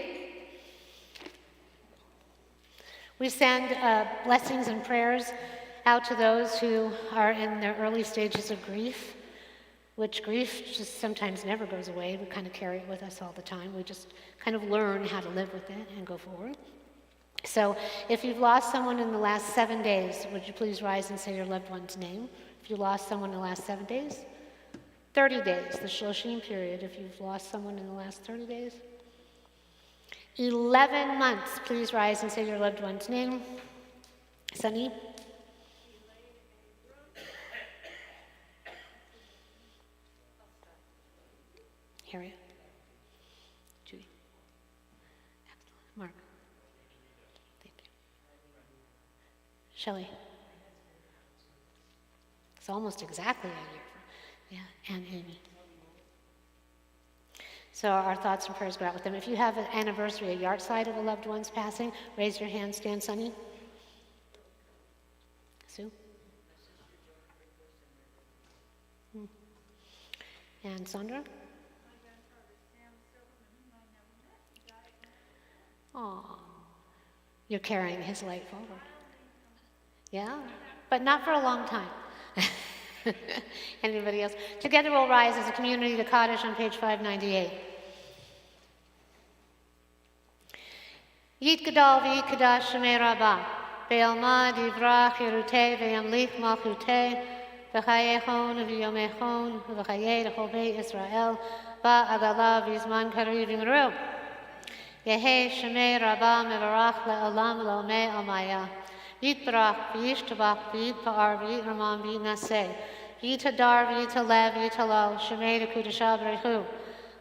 A: We send blessings and prayers out to those who are in their early stages of grief, which grief just sometimes never goes away. We kind of carry it with us all the time. We just kind of learn how to live with it and go forward. So if you've lost someone in the last 7 days, would you please rise and say your loved one's name? If you lost someone in the last 7 days. 30 days, the Shloshim period, if you've lost someone in the last 30 days. 11 months, please rise and say your loved one's name. Sunny? Harriet? Judy? Excellent. Mark? Thank you. Shelley? It's almost exactly a year. Yeah, and Amy. So our thoughts and prayers go out with them. If you have an anniversary, a yahrzeit of a loved one's passing, raise your hand, stand, Sunny. Sue? And Sandra? Oh, you're carrying his light forward. Yeah, but not for a long time. Anybody else? Together we'll rise as a community, the cottage on page 598. Yit Gadol v'yit Kadash Shemei Rabbah, ve'alma divrach Yerutei ve'yamlich malchutei, v'chayechon v'yomechon v'chayei l'chol Beit Yisrael, ba'agala v'zman kariv imru. Yehei Shemei Rabbah mevarach le'olam le'omei amaya. Yitbarach v'yishtabach v'yitpa'ar v'yitramam v'yitnaseh. Yitadar v'yitalev v'yitalal Shemei l'kudashah b'rechu.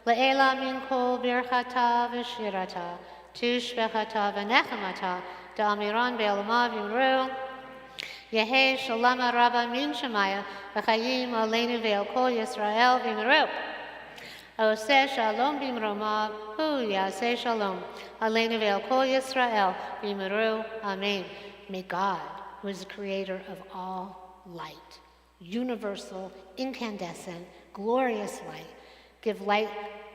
A: Le'ela min kol birchata v'shirata. Tushbechata v'nechamata. Da'amiran be'olama v'yimru. Yehei shalama rabba min shemaya. V'chayim aleinu ve'el kol Yisrael v'yimru. Oseh shalom b'imromav. Hu yaseh shalom. Aleinu ve'el kol Yisrael v'yimru. Amen. May God, who is the creator of all light, universal, incandescent, glorious light, give light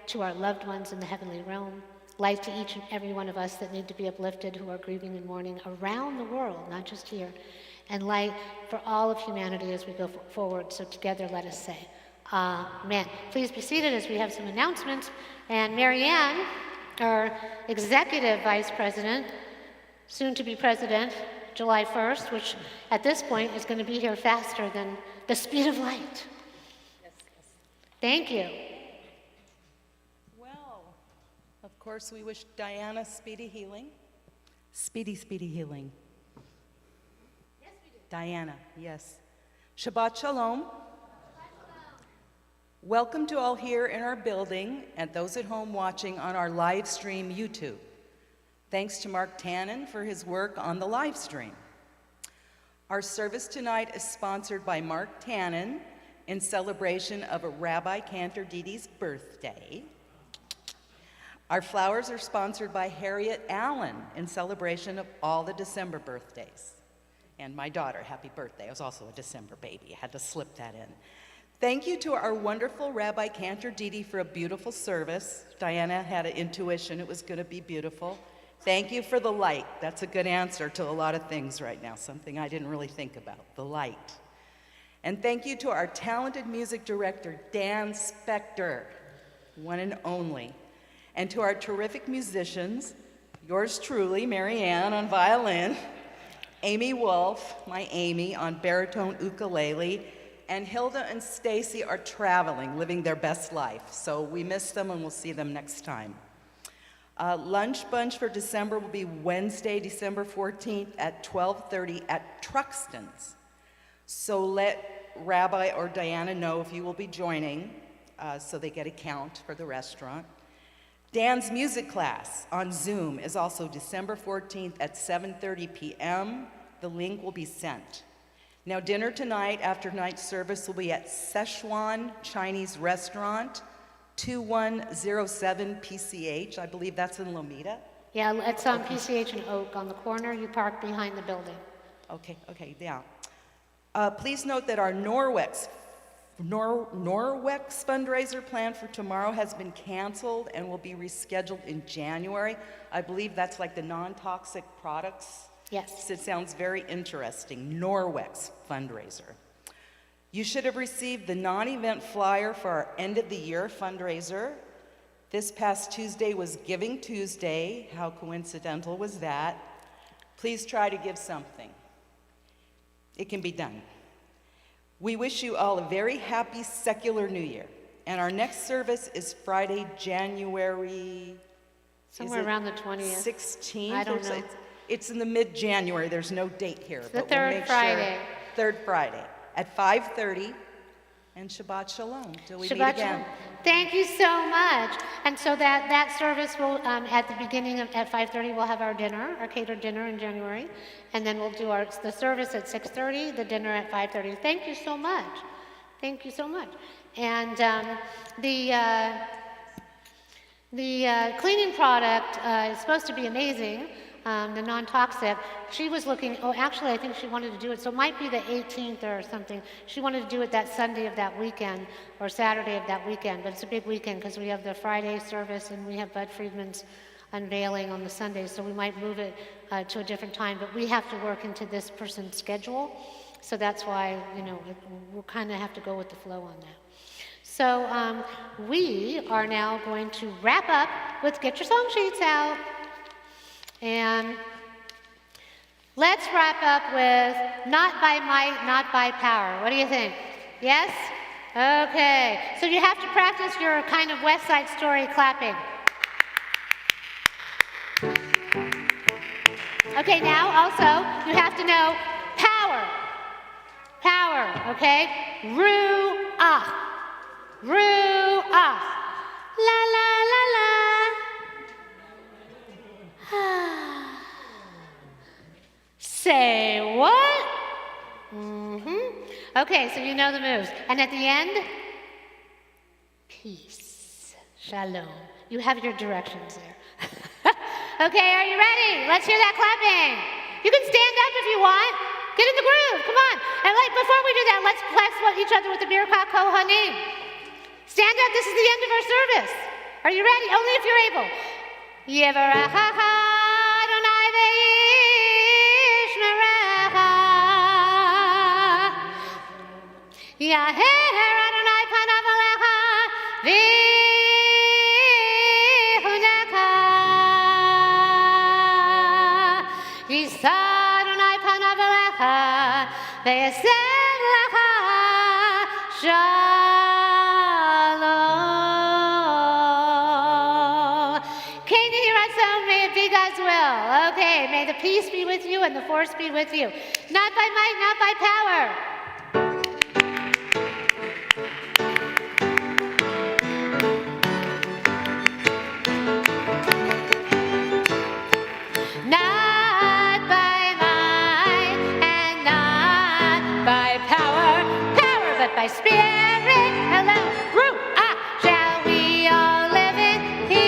A: to our loved ones in the heavenly realm, light to each and every one of us that need to be uplifted, who are grieving and mourning around the world, not just here, and light for all of humanity as we go forward. So together let us say, Amen. Please be seated as we have some announcements. And Marianne, our executive vice president, soon to be president, July 1st, which at this point is going to be here faster than the speed of light.
B: Yes.
A: Thank you.
B: Well, of course, we wish Diana speedy healing. Speedy healing.
A: Yes, we do.
C: Diana, yes. Shabbat Shalom. Welcome to all here in our building and those at home watching on our live stream YouTube. Thanks to Mark Tannen for his work on the live stream. Our service tonight is sponsored by Mark Tannen in celebration of a Rabbi Cantor Didi's birthday. Our flowers are sponsored by Harriet Allen in celebration of all the December birthdays. And my daughter, happy birthday. I was also a December baby. I had to slip that in. Thank you to our wonderful Rabbi Cantor Didi for a beautiful service. Diana had an intuition it was going to be beautiful. Thank you for the light. That's a good answer to a lot of things right now, something I didn't really think about, the light. And thank you to our talented music director, Dan Spector, one and only. And to our terrific musicians, yours truly, Mary Ann on violin, Amy Wolf, my Amy, on baritone ukulele, and Hilda and Stacy are traveling, living their best life. So we miss them and we'll see them next time. Lunch bunch for December will be Wednesday, December 14th at 12:30 at Truxton's. So let Rabbi or Diana know if you will be joining so they get a count for the restaurant. Dan's music class on Zoom is also December 14th at 7:30 p.m. The link will be sent. Now dinner tonight after night service will be at Szechuan Chinese Restaurant, 2107 PCH. I believe that's in Lomita.
A: Yeah, it's on PCH and Oak on the corner. You park behind the building.
C: Okay, yeah. Please note that our Norwex fundraiser plan for tomorrow has been canceled and will be rescheduled in January. I believe that's like the non-toxic products.
A: Yes.
C: It sounds very interesting. Norwex fundraiser. You should have received the non-event flyer for our end of the year fundraiser. This past Tuesday was Giving Tuesday. How coincidental was that? Please try to give something. It can be done. We wish you all a very happy secular New Year. And our next service is Friday, January...
A: Somewhere around the 20th.
C: 16th?
A: I don't know.
C: It's in the mid-January. There's no date here.
A: The third Friday.
C: Third Friday at 5:30. And Shabbat Shalom till we meet
A: Shabbat
C: again.
A: Shalom. Thank you so much. And so that service will, at the beginning of, at 5:30, we'll have our dinner, our catered dinner in January. And then we'll do the service at 6:30, the dinner at 5:30. Thank you so much. Thank you so much. And the cleaning product is supposed to be amazing. The non-toxic, she was looking, actually I think she wanted to do it, so it might be the 18th or something. She wanted to do it that Sunday of that weekend, or Saturday of that weekend, but it's a big weekend because we have the Friday service and we have Bud Friedman's unveiling on the Sunday, so we might move it to a different time, but we have to work into this person's schedule, so that's why, we'll kind of have to go with the flow on that. So we are now going to wrap up with Get Your Song Sheets Out. And let's wrap up with Not by Might, Not by Power. What do you think? Yes? Okay. So you have to practice your kind of West Side Story clapping. Okay, now also you have to know power. Power, okay? Ruach. Ruach. La la la la. Say what? Okay, so you know the moves. And at the end, peace, shalom. You have your directions there. Okay, are you ready? Let's hear that clapping. You can stand up if you want. Get in the groove, come on. And before we do that, let's bless each other with the Birkat Kohanim. Stand up, this is the end of our service. Are you ready? Only if you're able. Yevarechecha Adonai ve'yishmerecha. Yaher Adonai panav alecha v'yichunecha. Yisa Adonai panav alecha ve'yasem lecha shalom. Okay, may it be God's will. Okay, may the peace be with you and the force be with you. Not by might, not by power. Not by might and not by power, but by spirit alone. Ruach shall we all live in peace.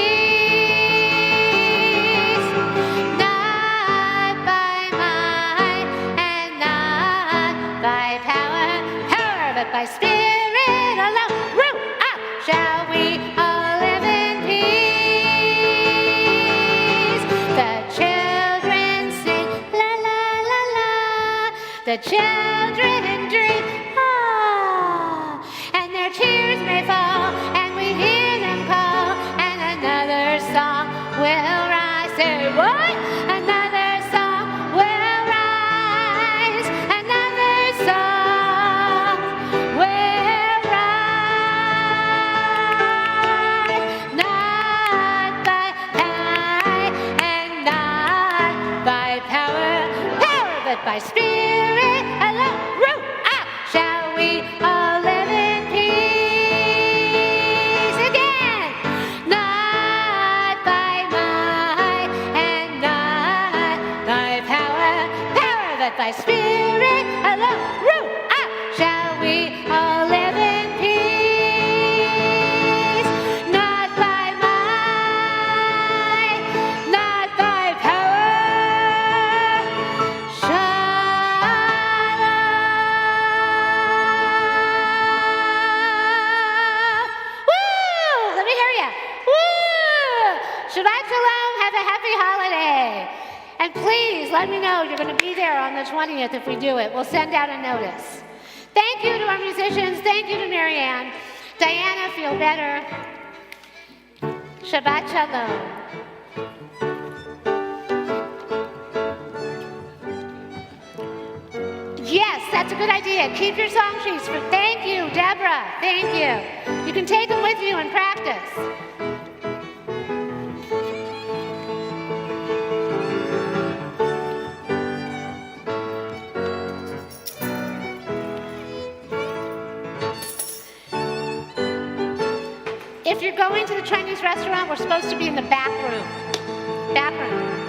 A: Not by might and not by power, but by spirit alone. Ruach shall we all live in peace. The children sing la la la la. The children dream and their tears may fall, and we hear them call, and another song will rise. Say what? Another song will rise. Another song will rise. Not by might and not by power, but by spirit alone. Ruach shall we all live in peace again. Not by might and not by power, but by spirit alone. Ruach shall we all live in peace. Not by might, not by power. Let me hear you. Woo! Shabbat Shalom. Have a happy holiday. And please let me know you're going to be there on the 20th if we do it. We'll send out a notice. Thank you to our musicians. Thank you to Marianne. Diana, feel better. Shabbat Shalom. Yes, that's a good idea. Keep your song sheets. Thank you, Deborah. Thank you. You can take them with you and practice. If you're going to the Chinese restaurant, we're supposed to be in the back room. Back room.